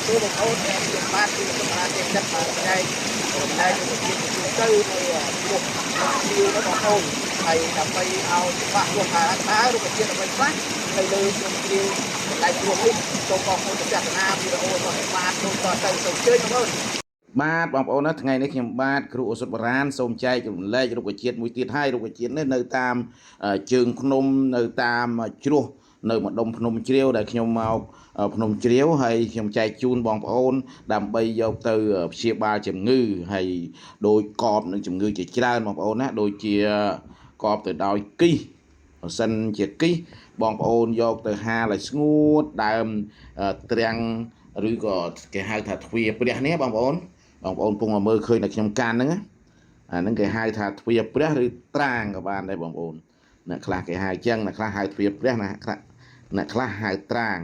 tôi một ô em được ba thì tôi là tiền chất mà đây đây là một chuyện chúng tôi một nhiều nó còn ổn thầy là phải ao bạn luôn cả đá rồi một chuyện là phải phát thầy lư một nhiều lại chuồng đi tôi còn không được chặt nam thì là ô còn ba tôi còn thầy tôi chơi không hơnបាទបងប្អូនណាថ្ងៃនេះខ្ញុំបាទគ្រូឱសថបុរាណសូមចែករំលែករុក្ខជាតិមួយទៀតហើយរុក្ខជាតិនេះនៅតាមជើងភ្នំនៅតាមជ្រោះនៅម្ដុំភ្នំជ្រាវដែលខ្ញុំមកភ្នំជ្រាវហើយខ្ញុំចែកជូនបងប្អូនដើម្បីយកទៅព្យាបាលជំងឺហើយដោយកបនឹងជំងឺជាច្រើនបងប្អូនណាដូចជាកបទៅដោយគិសបើសិនជាគិសបងប្អូនយកទៅហាលឲ្យស្ងួតដើមទ្រាំងឬក៏គេហៅថាទ្វាព្រះនេះបងប្អូនពងមកមើលឃើញតែខ្ញុំកាន់ហ្នឹងអាហ្នឹងគេហៅថាទ្វាព្រះឬត្រាងក៏បានដែរបងប្អូនអ្នកខ្លះគេហៅចឹងអ្នកខ្លះហៅទ្វាព្រះណាអ្នកខ្លះហៅត្រាង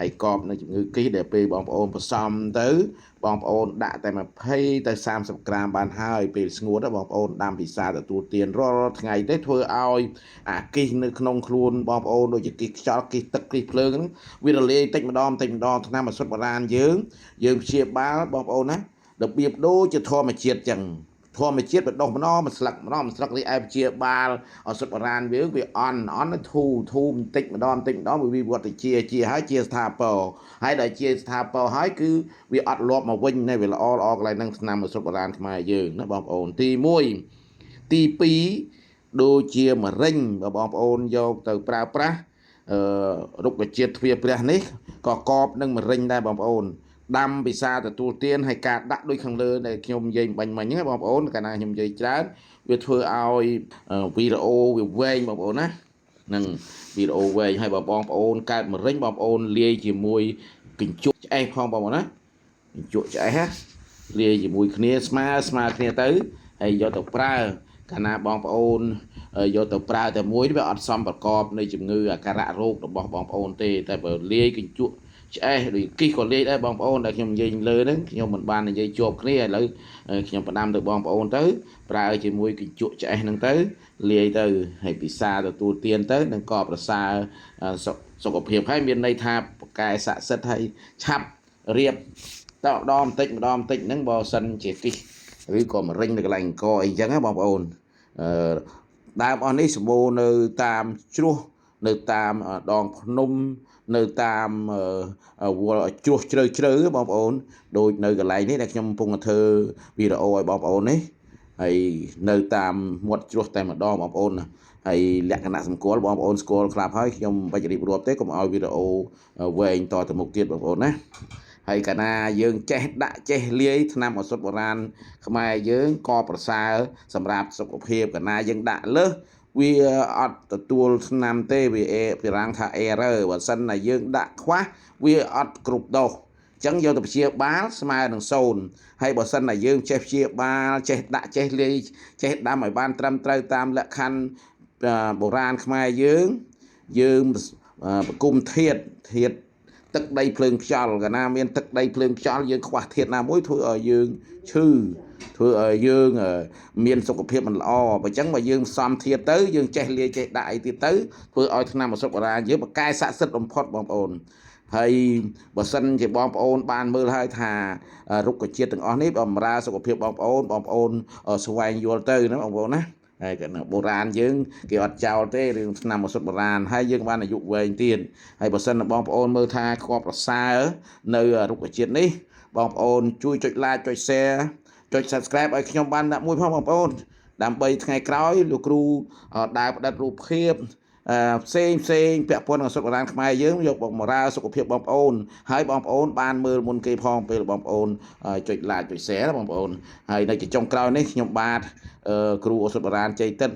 ហើយកបនៅជំងឺគិសដែលពេលបងប្អូនផ្សំទៅបងប្អូនដាក់តែ20ទៅ30ក្រាមបានហើយពេលស្ងួតបងប្អូនដាំពិសាទទួលទានរាល់ថ្ងៃទេធ្វើឲ្យអាគិសនៅក្នុងខ្លួនបងប្អូនដូចជាគិសខ្យល់គិសទឹកគិសភ្លើងហ្នឹងវារលាយតិចម្ដងថ្នាំឱសថបុរាណយើងព្យាបាលបងប្អូនណារបៀបដូចជាធម្មជាតិចឹងធម្មជាតិបដោះម្ដងមួយស្លឹកនេះឯព្យាបាលឱសថបុរាណវាអន់ធូបន្តិចម្ដងវាវត្តជាហើយជាស្ថាពរហើយដែលជាស្ថាពរហើយគឺវាអត់លាប់មកវិញនៅវាល្អកន្លែងហ្នឹងថ្នាំឱសថបុរាណខ្មែរយើងណាបងប្អូនទី1ទី2ដូចជាមៈរិញបើបងប្អូនយកទៅប្រើប្រាស់រុក្ខជាតិទ្វាព្រះនេះក៏កបនឹងមៈរិញដែរបងប្អូនដាំពិសាទទួលទានហើយការដាក់ដូចខាងលើដែលខ្ញុំនិយាយមិញហ្នឹងបងប្អូនកាលណាខ្ញុំនិយាយច្រើនវាធ្វើឲ្យវីដេអូវាវែងបងប្អូនណានឹងវីដេអូវែងហើយបងប្អូនកើតមៈរិញបងប្អូនលាយជាមួយកញ្ជក់ឆ្អេះផងបងប្អូនណាកញ្ជក់ឆ្អេះលាយជាមួយគ្នាស្មើគ្នាទៅហើយយកទៅប្រើកាលណាបងប្អូនយកទៅប្រើតែមួយវាអត់សមប្រកបនៃជំងឺអាការៈរោគរបស់បងប្អូនទេតែបើលាយកញ្ជក់ឆ្អេះដូចគិសក៏លាយដែរបងប្អូនដែលខ្ញុំនិយាយលើហ្នឹងខ្ញុំមិនបាននិយាយជាប់គ្នាឥឡូវខ្ញុំផ្ដាំទៅបងប្អូនទៅប្រើជាមួយកញ្ជក់ឆ្អេះហ្នឹងទៅលាយទៅហើយពិសាទទួលទានទៅនឹងក៏ប្រសើរសុខភាពហើយមានន័យថាប្រកែស័ក្តិសិទ្ធិហើយឆាប់រៀបតម្ដងបន្តិចហ្នឹងបើសិនជាគិសឬក៏មៈរិញនៅកន្លែងអង្គអីចឹងណាបងប្អូនដើមអស់នេះសម្បូរនៅតាមជ្រោះនៅតាមដងភ្នំនៅតាមវល់ជ្រោះជ្រៅបងប្អូនដូចនៅកន្លែងនេះដែលខ្ញុំកំពុងធ្វើវីដេអូឲ្យបងប្អូននេះហើយនៅតាមមាត់ជ្រោះតែម្ដងបងប្អូនហើយលក្ខណៈសម្គាល់បងប្អូនស្គាល់ខ្លះហើយខ្ញុំបាច់រៀបរាប់ទេកុំឲ្យវីដេអូវែងតទៅមុខទៀតបងប្អូនណាហើយកាលណាយើងចេះដាក់ចេះលាយថ្នាំឱសថបុរាណខ្មែរយើងក៏ប្រសើរសម្រាប់សុខភាពកាលណាយើងដាក់លើសវាអត់ទទួលថ្នាំទេវាពិរាំងថា error បើសិនណាយើងដាក់ខ្វះវាអត់គ្រប់ដូសអញ្ចឹងយកទៅព្យាបាលស្មើនឹង0ហើយបើសិនណាយើងចេះព្យាបាលចេះដាក់ចេះលាយចេះដាំឲ្យបានត្រឹមត្រូវតាមលក្ខខណ្ឌបុរាណខ្មែរយើងប្រគុំធាតុទឹកដីភ្លើងខ្យល់កាលណាមានទឹកដីភ្លើងខ្យល់យើងខ្វះធាតុណាមួយធ្វើឲ្យយើងឈឺធ្វើឲ្យយើងមានសុខភាពមិនល្អបើអញ្ចឹងបើយើងផ្សំធាតុទៅយើងចេះលាយចេះដាក់អីទៀតទៅធ្វើឲ្យថ្នាំឱសថបុរាណយើងប្រកែស័ក្តិសិទ្ធិបំផុតបងប្អូនហើយបើសិនជាបងប្អូនបានមើលហើយថារុក្ខជាតិទាំងអស់នេះបម្រើសុខភាពបងប្អូនស្វែងយល់ទៅណាបងប្អូនណាហើយក៏បុរាណយើងគេអត់ចោលទេរឿងថ្នាំឱសថបុរាណហើយយើងបានអាយុវែងទៀតហើយបើសិនបងប្អូនមើលថាខកប្រសើរនៅរុក្ខជាតិនេះបងប្អូនជួយចុច like ចុច share ចុច subscribe ឲ្យខ្ញុំបានដាក់មួយផងបងប្អូនដើម្បីថ្ងៃក្រោយលោកគ្រូដើរផ្តិតរូបភាពផ្សេងពាក់ព័ន្ធនឹងឱសថបុរាណខ្មែរយើងយកបម្រើសុខភាពបងប្អូនហើយបងប្អូនបានមើលមុនគេផងពេលបងប្អូនចុច like ចុច share បងប្អូនហើយនៅចុងក្រោយនេះខ្ញុំបាទគ្រូឱសថបុរាណជ័យតិត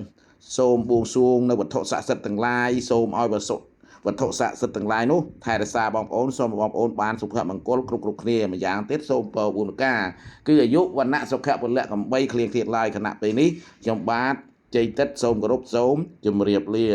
សូមបួងសួងនៅវត្ថុស័ក្តិសិទ្ធិទាំងឡាយសូមឲ្យវត្ថុស័ក្តិសិទ្ធិទាំងឡាយនោះថែរក្សាបងប្អូនសូមបងប្អូនបានសុភមង្គលគ្រប់គ្នាម្យ៉ាងទៀតសូមពរបុណ្យការគឺអាយុវណ្ណៈសុខៈពលៈកំបីគ្លៀងគ្លាតឡើយខណៈពេលនេះខ្ញុំបាទជ័យតិតសូមគោរពសូមជម្រាបលា